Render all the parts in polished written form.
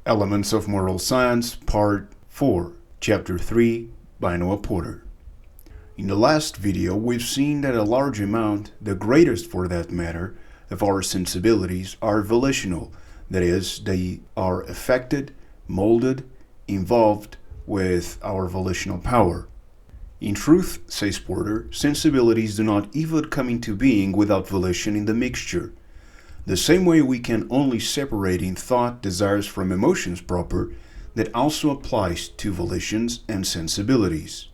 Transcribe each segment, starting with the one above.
Elements of Moral Science, Part 4, Chapter 3, by Noah Porter. In the last video, we've seen that a large amount, the greatest for that matter, of our sensibilities are volitional. That is, they are affected, molded, involved with our volitional power. In truth, says Porter, sensibilities do not even come into being without volition in the mixture. The same way we can only separate in thought desires from emotions proper, that also applies to volitions and sensibilities.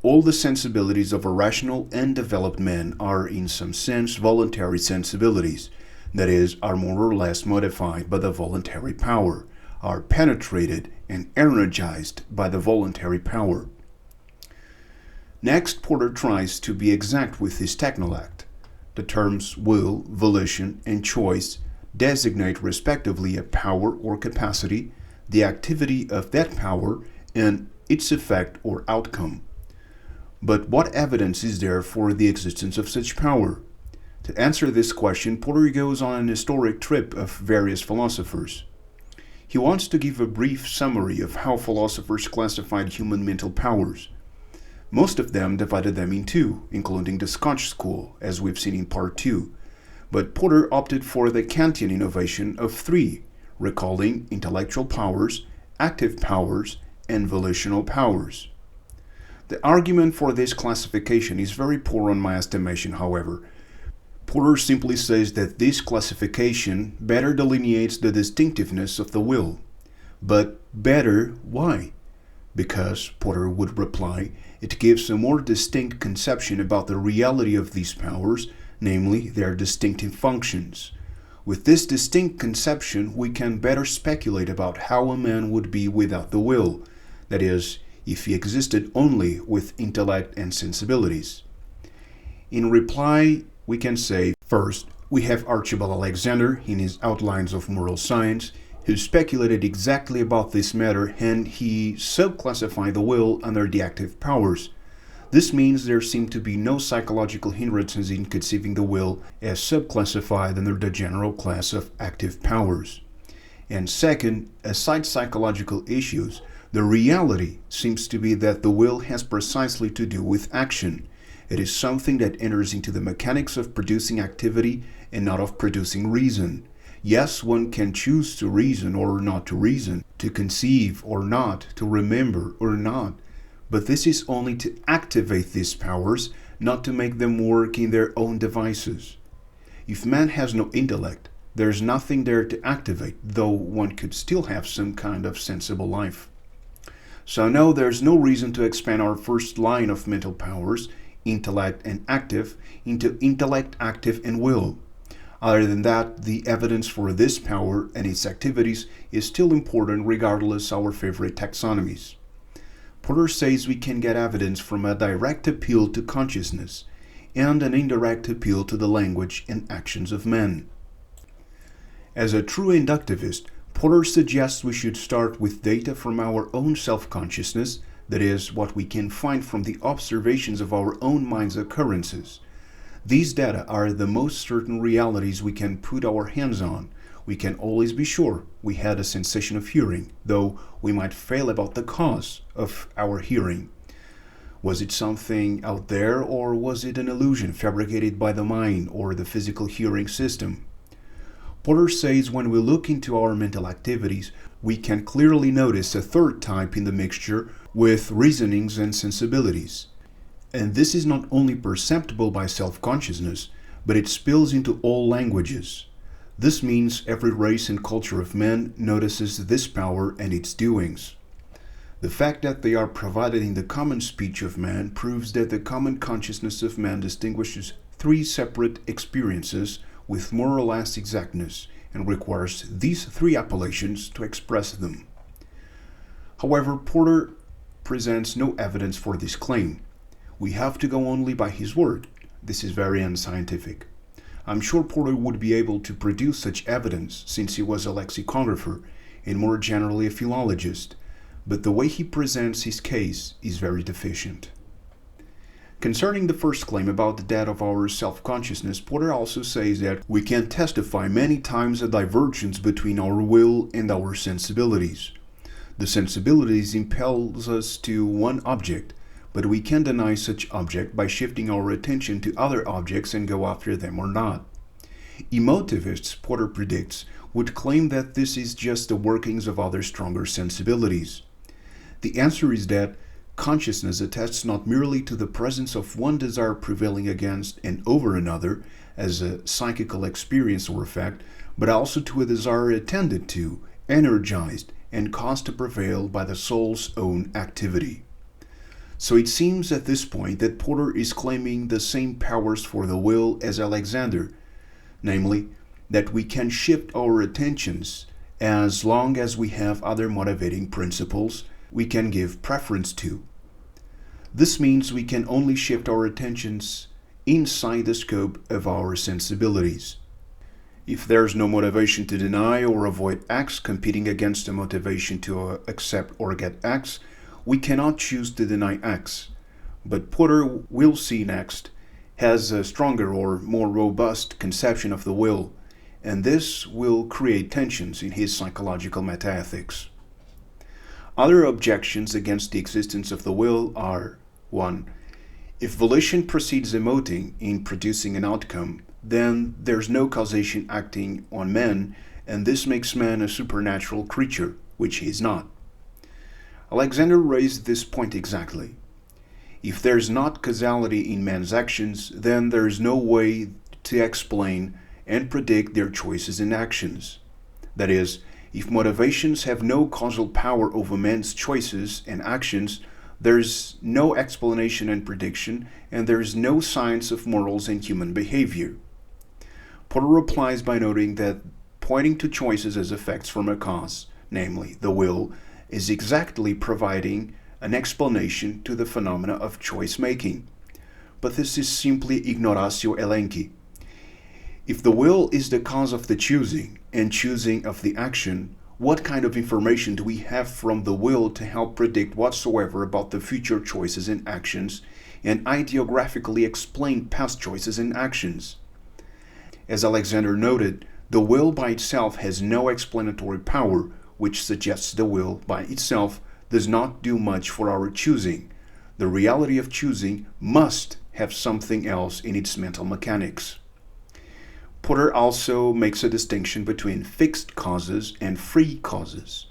All the sensibilities of a rational and developed man are in some sense voluntary sensibilities, that is, are more or less modified by the voluntary power, are penetrated and energized by the voluntary power. Next, Porter tries to be exact with his technolact. The terms will, volition, and choice designate respectively a power or capacity, the activity of that power, and its effect or outcome. But what evidence is there for the existence of such power? To answer this question, Porter goes on an historic trip of various philosophers. He wants to give a brief summary of how philosophers classified human mental powers. Most of them divided them in two, including the Scotch school, as we've seen in Part 2. But Porter opted for the Kantian innovation of three, recalling intellectual powers, active powers, and volitional powers. The argument for this classification is very poor on my estimation, however. Porter simply says that this classification better delineates the distinctiveness of the will. But better, why? Because, Porter would reply, it gives a more distinct conception about the reality of these powers, namely their distinctive functions. With this distinct conception, we can better speculate about how a man would be without the will, that is, if he existed only with intellect and sensibilities. In reply, we can say, first, we have Archibald Alexander in his Outlines of Moral Science, who speculated exactly about this matter, and he subclassified the will under the active powers. This means there seem to be no psychological hindrances in conceiving the will as subclassified under the general class of active powers. And second, aside psychological issues, the reality seems to be that the will has precisely to do with action. It is something that enters into the mechanics of producing activity and not of producing reason. Yes, one can choose to reason or not to reason, to conceive or not, to remember or not, but this is only to activate these powers, not to make them work in their own devices. If man has no intellect, there is nothing there to activate, though one could still have some kind of sensible life. So no, there's no reason to expand our first line of mental powers, intellect and active, into intellect, active, and will. Other than that, the evidence for this power and its activities is still important regardless our favorite taxonomies. Porter says we can get evidence from a direct appeal to consciousness and an indirect appeal to the language and actions of men. As a true inductivist, Porter suggests we should start with data from our own self-consciousness, that is, what we can find from the observations of our own mind's occurrences. These data are the most certain realities we can put our hands on. We can always be sure we had a sensation of hearing, though we might fail about the cause of our hearing. Was it something out there, or was it an illusion fabricated by the mind or the physical hearing system? Porter says when we look into our mental activities, we can clearly notice a third type in the mixture with reasonings and sensibilities. And this is not only perceptible by self-consciousness, but it spills into all languages. This means every race and culture of men notices this power and its doings. The fact that they are provided in the common speech of man proves that the common consciousness of man distinguishes three separate experiences with more or less exactness and requires these three appellations to express them. However, Porter presents no evidence for this claim. We have to go only by his word. This is very unscientific. I'm sure Porter would be able to produce such evidence since he was a lexicographer and more generally a philologist, but the way he presents his case is very deficient. Concerning the first claim about the death of our self-consciousness, Porter also says that we can testify many times a divergence between our will and our sensibilities. The sensibilities impels us to one object, but we can deny such object by shifting our attention to other objects and go after them or not. Emotivists, Porter predicts, would claim that this is just the workings of other stronger sensibilities. The answer is that consciousness attests not merely to the presence of one desire prevailing against and over another as a psychical experience or effect, but also to a desire attended to, energized, and caused to prevail by the soul's own activity. So it seems at this point that Porter is claiming the same powers for the will as Alexander, namely, that we can shift our attentions as long as we have other motivating principles we can give preference to. This means we can only shift our attentions inside the scope of our sensibilities. If there's no motivation to deny or avoid X competing against the motivation to accept or get X, we cannot choose to deny X. But Porter, we'll see next, has a stronger or more robust conception of the will, and this will create tensions in his psychological metaethics. Other objections against the existence of the will are: 1. If volition precedes emoting in producing an outcome, then there's no causation acting on man, and this makes man a supernatural creature, which he is not. Alexander raised this point exactly. If there's not causality in man's actions, then there's no way to explain and predict their choices and actions. That is, if motivations have no causal power over man's choices and actions, there's no explanation and prediction, and there's no science of morals and human behavior. Porter replies by noting that pointing to choices as effects from a cause, namely the will, is exactly providing an explanation to the phenomena of choice-making. But this is simply ignoratio elenchi. If the will is the cause of the choosing and choosing of the action, what kind of information do we have from the will to help predict whatsoever about the future choices and actions and ideographically explain past choices and actions? As Alexander noted, the will by itself has no explanatory power, which suggests the will by itself does not do much for our choosing. The reality of choosing must have something else in its mental mechanics. Porter also makes a distinction between fixed causes and free causes.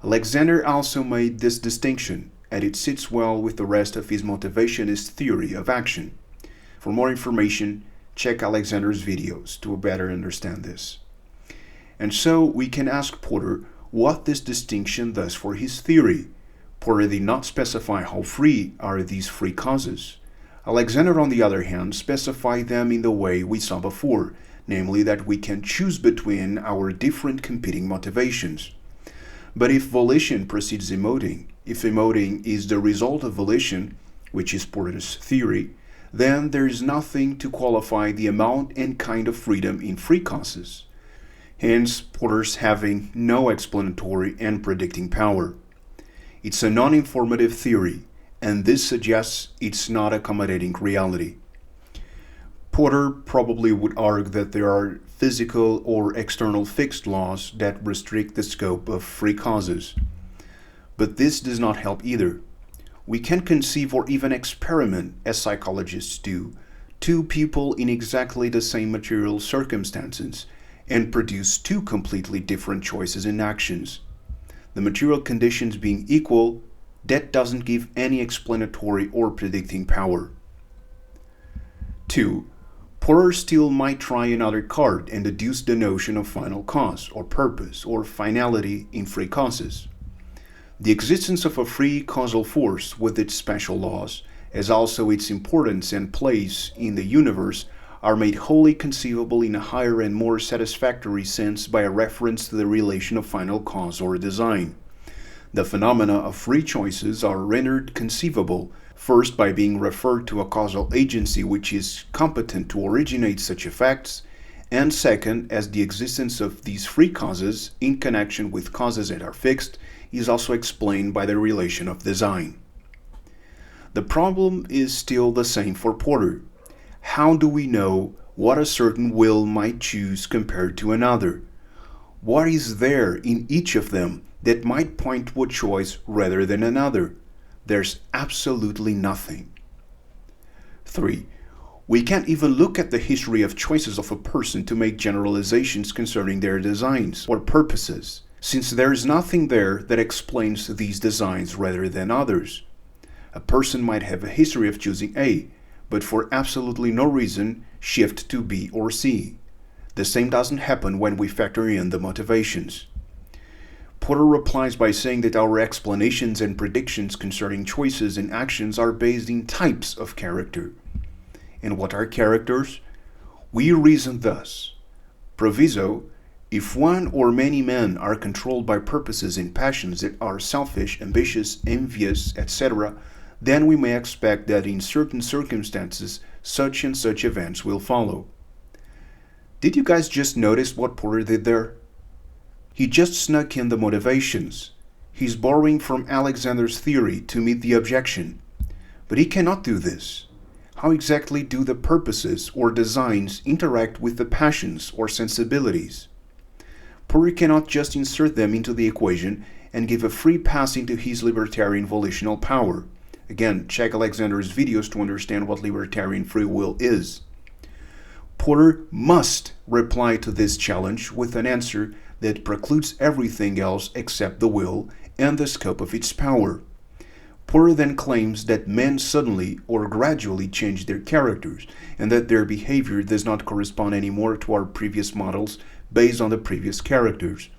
Alexander also made this distinction, and it sits well with the rest of his motivationist theory of action. For more information, check Alexander's videos to better understand this. And so we can ask Porter what this distinction does for his theory. Porter did not specify how free are these free causes. Alexander, on the other hand, specified them in the way we saw before, namely that we can choose between our different competing motivations. But if volition precedes emoting, if emoting is the result of volition, which is Porter's theory, then there is nothing to qualify the amount and kind of freedom in free causes. Hence, Porter's having no explanatory and predicting power. It's a non-informative theory, and this suggests it's not accommodating reality. Porter probably would argue that there are physical or external fixed laws that restrict the scope of free causes. But this does not help either. We can conceive or even experiment, as psychologists do, two people in exactly the same material circumstances and produce two completely different choices and actions. The material conditions being equal, that doesn't give any explanatory or predicting power. 2. Porter still might try another card and deduce the notion of final cause, or purpose, or finality in free causes. The existence of a free causal force with its special laws, as also its importance and place in the universe, are made wholly conceivable in a higher and more satisfactory sense by a reference to the relation of final cause or design. The phenomena of free choices are rendered conceivable, first by being referred to a causal agency which is competent to originate such effects, and second, as the existence of these free causes, in connection with causes that are fixed, is also explained by the relation of design. The problem is still the same for Porter. How do we know what a certain will might choose compared to another? What is there in each of them that might point to a choice rather than another? There's absolutely nothing. 3. We can't even look at the history of choices of a person to make generalizations concerning their designs or purposes, since there is nothing there that explains these designs rather than others. A person might have a history of choosing A, but for absolutely no reason shift to B or C. The same doesn't happen when we factor in the motivations. Porter replies by saying that our explanations and predictions concerning choices and actions are based in types of character. And what are characters? We reason thus. Proviso, if one or many men are controlled by purposes and passions that are selfish, ambitious, envious, etc., then we may expect that in certain circumstances, such and such events will follow. Did you guys just notice what Porter did there? He just snuck in the motivations. He's borrowing from Alexander's theory to meet the objection. But he cannot do this. How exactly do the purposes or designs interact with the passions or sensibilities? Porter cannot just insert them into the equation and give a free pass into his libertarian volitional power. Again, check Alexander's videos to understand what libertarian free will is. Porter must reply to this challenge with an answer that precludes everything else except the will and the scope of its power. Porter then claims that men suddenly or gradually change their characters and that their behavior does not correspond anymore to our previous models based on the previous characters.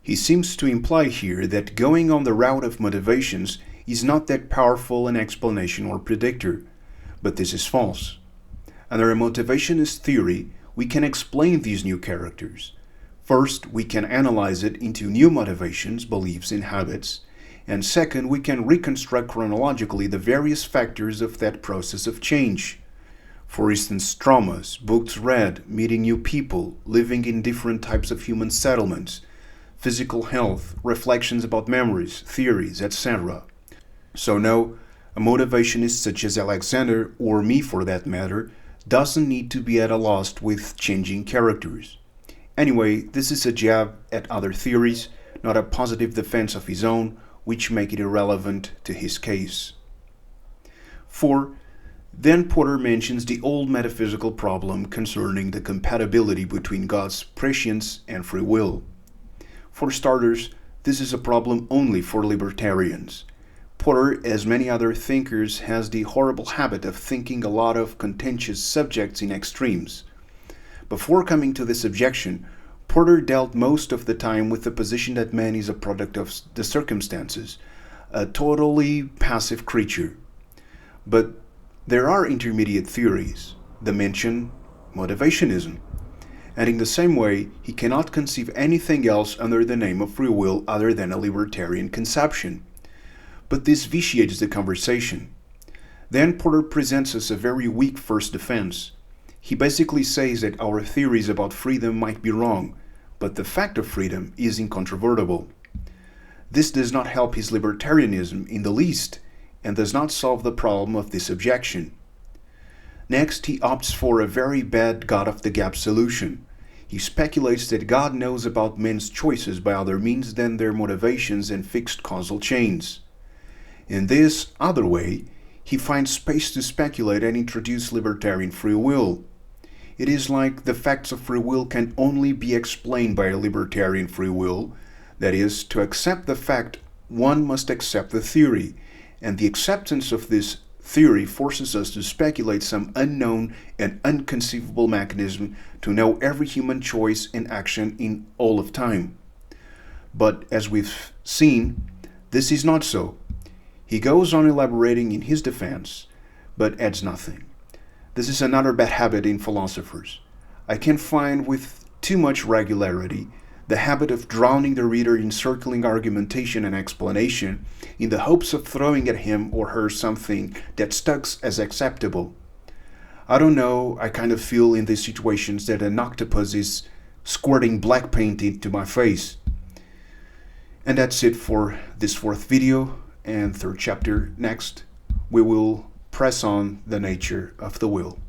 He seems to imply here that going on the route of motivations is not that powerful an explanation or predictor, but this is false. Under a motivationist theory, we can explain these new characters. First, we can analyze it into new motivations, beliefs, and habits. And second, we can reconstruct chronologically the various factors of that process of change. For instance, traumas, books read, meeting new people, living in different types of human settlements, physical health, reflections about memories, theories, etc. So no, a motivationist such as Alexander, or me for that matter, doesn't need to be at a loss with changing characters. Anyway, this is a jab at other theories, not a positive defense of his own, which make it irrelevant to his case. 4. Then Porter mentions the old metaphysical problem concerning the compatibility between God's prescience and free will. For starters, this is a problem only for libertarians. Porter, as many other thinkers, has the horrible habit of thinking a lot of contentious subjects in extremes. Before coming to this objection, Porter dealt most of the time with the position that man is a product of the circumstances, a totally passive creature. But there are intermediate theories, dimension, motivationism, and in the same way, he cannot conceive anything else under the name of free will other than a libertarian conception. But this vitiates the conversation. Then Porter presents us a very weak first defense. He basically says that our theories about freedom might be wrong, but the fact of freedom is incontrovertible. This does not help his libertarianism in the least, and does not solve the problem of this objection. Next, he opts for a very bad God-of-the-gap solution. He speculates that God knows about men's choices by other means than their motivations and fixed causal chains. In this other way, he finds space to speculate and introduce libertarian free will. It is like the facts of free will can only be explained by a libertarian free will. That is, to accept the fact, one must accept the theory, and the acceptance of this theory forces us to speculate some unknown and unconceivable mechanism to know every human choice and action in all of time. But as we've seen, this is not so. He goes on elaborating in his defense, but adds nothing. This is another bad habit in philosophers. I can find with too much regularity the habit of drowning the reader in circling argumentation and explanation in the hopes of throwing at him or her something that sticks as acceptable. I don't know, I kind of feel in these situations that an octopus is squirting black paint into my face. And that's it for this fourth video and third chapter. Next, we will press on the nature of the will.